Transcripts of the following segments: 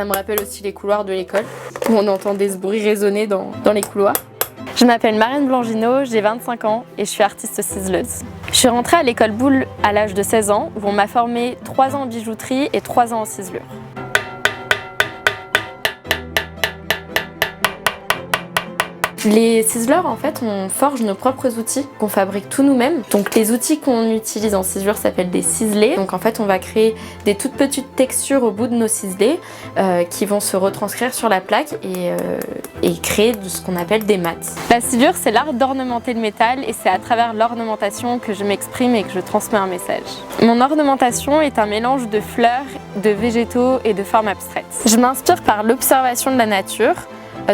Ça me rappelle aussi les couloirs de l'école, où on entendait ce bruit résonner dans les couloirs. Je m'appelle Marianne Blangineau, j'ai 25 ans et je suis artiste ciseleuse. Je suis rentrée à l'école Boulle à l'âge de 16 ans, où on m'a formé 3 ans en bijouterie et 3 ans en ciselure. Les ciseleurs, en fait, on forge nos propres outils qu'on fabrique tous nous-mêmes. Donc les outils qu'on utilise en ciselure s'appellent des ciselés. Donc en fait, on va créer des toutes petites textures au bout de nos ciselés qui vont se retranscrire sur la plaque et créer ce qu'on appelle des mattes. La ciselure, c'est l'art d'ornementer le métal et c'est à travers l'ornementation que je m'exprime et que je transmets un message. Mon ornementation est un mélange de fleurs, de végétaux et de formes abstraites. Je m'inspire par l'observation de la nature,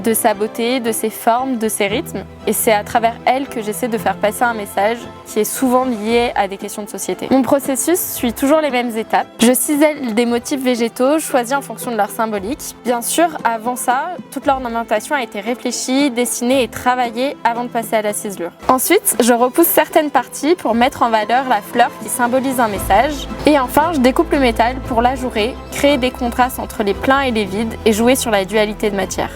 de sa beauté, de ses formes, de ses rythmes. Et c'est à travers elle que j'essaie de faire passer un message qui est souvent lié à des questions de société. Mon processus suit toujours les mêmes étapes. Je cisèle des motifs végétaux choisis en fonction de leur symbolique. Bien sûr, avant ça, toute l'ornementation a été réfléchie, dessinée et travaillée avant de passer à la ciselure. Ensuite, je repousse certaines parties pour mettre en valeur la fleur qui symbolise un message. Et enfin, je découpe le métal pour l'ajourer, créer des contrastes entre les pleins et les vides et jouer sur la dualité de matière.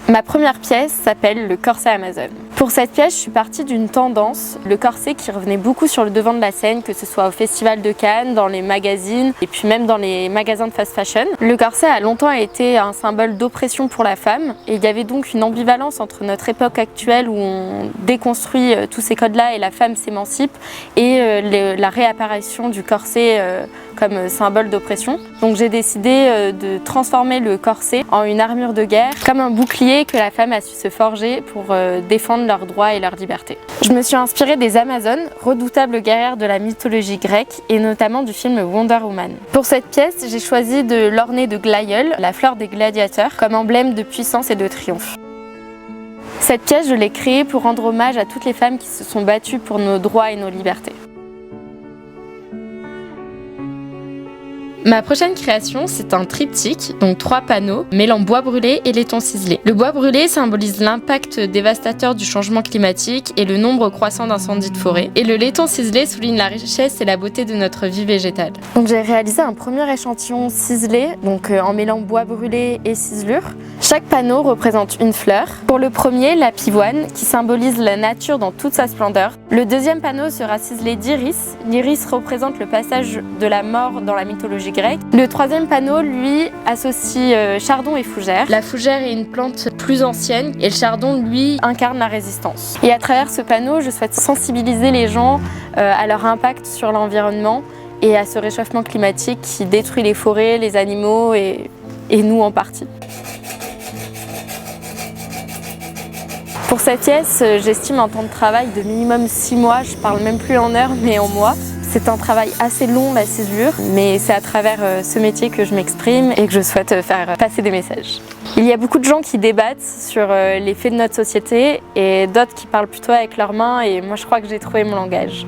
Ma première pièce s'appelle le corset Amazon. Pour cette pièce, je suis partie d'une tendance, le corset qui revenait beaucoup sur le devant de la scène, que ce soit au Festival de Cannes, dans les magazines et puis même dans les magasins de fast fashion. Le corset a longtemps été un symbole d'oppression pour la femme et il y avait donc une ambivalence entre notre époque actuelle où on déconstruit tous ces codes-là et la femme s'émancipe et la réapparition du corset comme symbole d'oppression. Donc j'ai décidé de transformer le corset en une armure de guerre, comme un bouclier que la femme a su se forger pour défendre leurs droits et leurs libertés. Je me suis inspirée des Amazones, redoutables guerrières de la mythologie grecque et notamment du film Wonder Woman. Pour cette pièce, j'ai choisi de l'orner de glaïeul, la fleur des gladiateurs, comme emblème de puissance et de triomphe. Cette pièce, je l'ai créée pour rendre hommage à toutes les femmes qui se sont battues pour nos droits et nos libertés. Ma prochaine création, c'est un triptyque, donc 3 panneaux, mêlant bois brûlé et laiton ciselé. Le bois brûlé symbolise l'impact dévastateur du changement climatique et le nombre croissant d'incendies de forêt. Et le laiton ciselé souligne la richesse et la beauté de notre vie végétale. Donc j'ai réalisé un premier échantillon ciselé, donc en mêlant bois brûlé et ciselure. Chaque panneau représente une fleur. Pour le premier, la pivoine, qui symbolise la nature dans toute sa splendeur. Le deuxième panneau sera ciselé d'iris. L'iris représente le passage de la mort dans la mythologie grecque. Le troisième panneau, lui, associe chardon et fougère. La fougère est une plante plus ancienne et le chardon, lui, incarne la résistance. Et à travers ce panneau, je souhaite sensibiliser les gens à leur impact sur l'environnement et à ce réchauffement climatique qui détruit les forêts, les animaux et nous en partie. Pour cette pièce, j'estime un temps de travail de minimum 6 mois, je parle même plus en heures mais en mois. C'est un travail assez long, la ciselure, mais c'est à travers ce métier que je m'exprime et que je souhaite faire passer des messages. Il y a beaucoup de gens qui débattent sur les faits de notre société et d'autres qui parlent plutôt avec leurs mains et moi je crois que j'ai trouvé mon langage.